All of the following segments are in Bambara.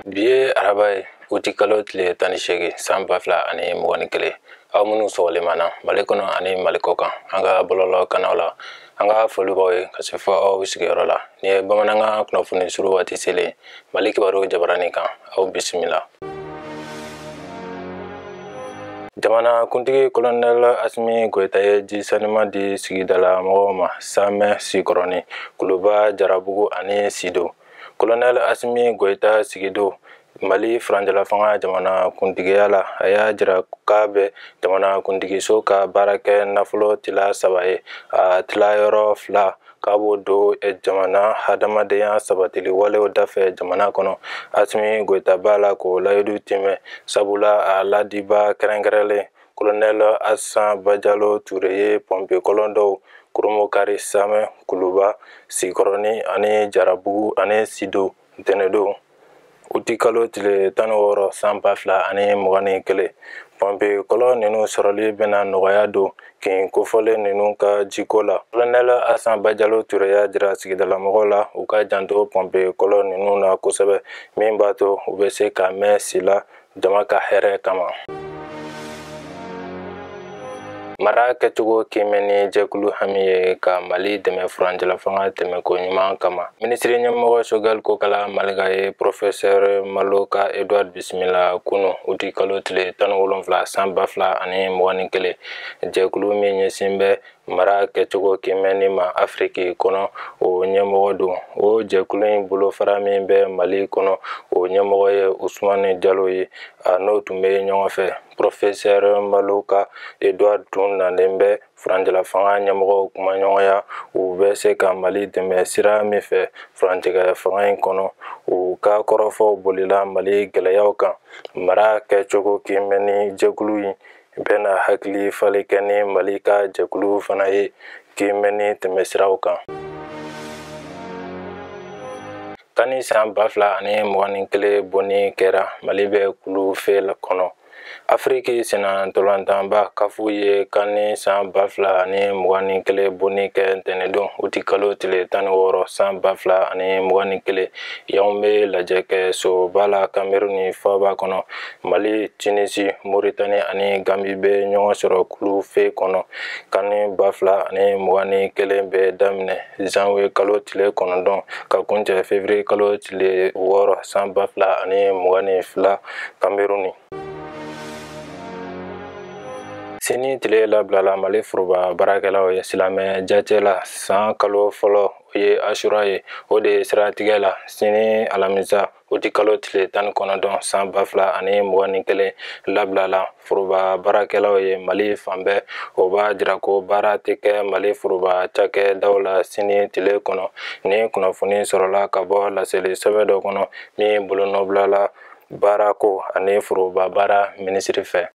Biye arabai uti kalo tile 18 san 2021 aw minnu sɔgɔlemana Mali kɔnɔ ani Mali kɔ kan an ka bɔlɔlɔ kanal la an ka foli b'aw ye ka se fɔ aw sigiyɔrɔ la ni ye bamanankan kunnafoni suru waati selen Mali kibaru jabarani kan aw bisimila. Jamana kuntigi Colonel Asimi Goita ye jisanima di sigidala mɔgɔw ma Samɛ Sikɔrɔni Kuluba Jarabugu ani Sido. Colonel Asimi Goita Sigido Mali Faranjala fanga jamana kuntigiya la a y'a jira k'a bɛ jamana kuntigiso ka baara kɛ nafolo tila 3 ye a tilayɔrɔ 2 k'a b'o don jamana hadamadenya sabatili walew dafɛ jamana kɔnɔ. Asimi Goita b'a la k'o layidu tɛmɛ sabula a ladiba kɛrɛnkɛrɛnlen Colonel Asan Bajalo Ture ye pompe kolon dɔw Kurumokari Samɛ Kuluba Sikɔrɔni ani Jarabugu ani Sido ntɛnɛndon uti kalo tile 16 san 2021 pompe kolon ninnu sɔrɔli bɛna nɔgɔya don kin kofɔlen ninnu ka jiko la. Colonel Asan Bajalo Ture y'a jira sigidalamɔgɔw la u ka janto pompe kolon ninnu na kosɛbɛ min b'a to u bɛ se ka mɛn sila jama ka hɛrɛ kama. Mara kɛcogo kimɛ ni jɛkulu hami ye ka Mali dɛmɛ Faranjala fanga tɛmɛko ɲuman kama. Minisiri ɲɛmɔgɔ Choguel Kokala Mayiga ye Professeur Maloka Edouard bisimila kunu uti kalo tile 17 san 2021 jɛkulu min ɲɛsin bɛ mara kɛcogo kimɛnni ma Afriki kɔnɔ o ɲɛmɔgɔ don. O jɛkulu in bolofara min bɛ Mali kɔnɔ o ɲɛmɔgɔ ye Usmane Diallo ye a n'o tun bɛ ɲɔgɔn fɛ. Professeur Maloka Edouard tun nalen bɛ Faranjala fanga ɲɛmɔgɔw kumaɲɔgɔnya u bɛ se ka Mali dɛmɛ sira min fɛ Faranjɛgɛ fanga in kɔnɔ u ka kɔrɔfɔ bolila Mali gɛlɛyaw kan. Mara kɛcogo kimɛnni jɛkulu in bɛna hakili falen kɛ ni Mali ka jɛkulu fana ye kimɛnni tɛmɛsiraw kan. Kani san 2021 bonni kɛra Mali bɛ kulu fɛ kɔnɔ. Afriki sena ntolantanba kafu ye kani san 2021 bonni kɛ ntɛnɛndon uti kalo tile 16 san 2021 y'anw bɛ lajɛ kɛ soba la Cameroun faba kɔnɔ. Mali, Tunisi, Mauritanie ani Gambie bɛ ɲɔgɔn sɔrɔ kulu fɛ kɔnɔ. Kani 2021 bɛ daminɛ janvier kalo tile 9 ka kuncɛ février kalo tile 6 san 2022 Cameroun. Sini tile labilala Mali foroba baarakɛlaw ye silamɛ jate la san kalo fɔlɔ o ye Ashura ye o de ye siratigɛ la sini alamisa uti kalo tile 19 san 2021 labilala foroba baarakɛlaw ye Mali fan bɛɛ o b'a jira ko baara tɛ kɛ Mali foroba cakɛdaw la sini tile kɔnɔ. Ni kunnafoni sɔrɔla ka bɔ laseli sɛbɛn dɔ kɔnɔ min bolonɔbilala baarako ani foroba baara minisiri fɛ.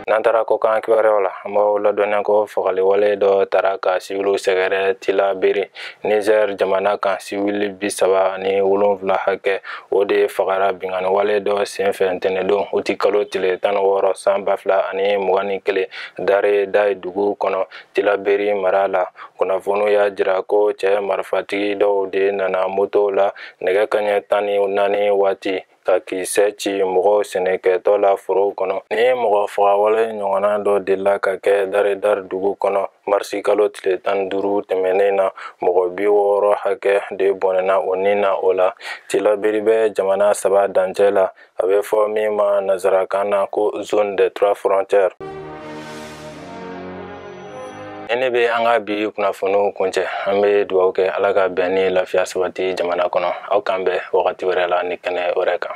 N'an taara kɔkan kibaruyaw la an b'aw ladɔnniya ko fagali wale dɔ taara ka siwiliw sɛgɛrɛ Tilaberi Niger jamana kan siwili 37 hakɛ o de fagara bingani wale dɔ senfɛ ntɛnɛndon uti kalo tile 16 san 2021 Dare Daye dugu kɔnɔ Tilaberi mara la. Kunnafoniw y'a jira ko cɛ marifatigi dɔw de nana moto la nɛgɛ kaɲɛ 14 waati ka kisɛ ci mɔgɔw sɛnɛkɛtɔ la forow kɔnɔ. Ni mɔgɔ fagawale ɲɔgɔnna dɔ delila ka kɛ Dare dugu kɔnɔ marisi kalo tile 15 tɛmɛnen na mɔgɔ 60 hakɛ de bɔnɛna o nin na o la. Tilaberi bɛ jamana 3 dancɛ la a bɛ fɔ min ma nazarakan na ko zone des 3 frontières. Ne bɛ an ka bi kunnafoniw kuncɛ an bɛ dugawu kɛ Ala ka bɛn ni lafiya sabati jamana kɔnɔ aw kan bɛn wagati wɛrɛ la ni kɛnɛ wɛrɛ kan.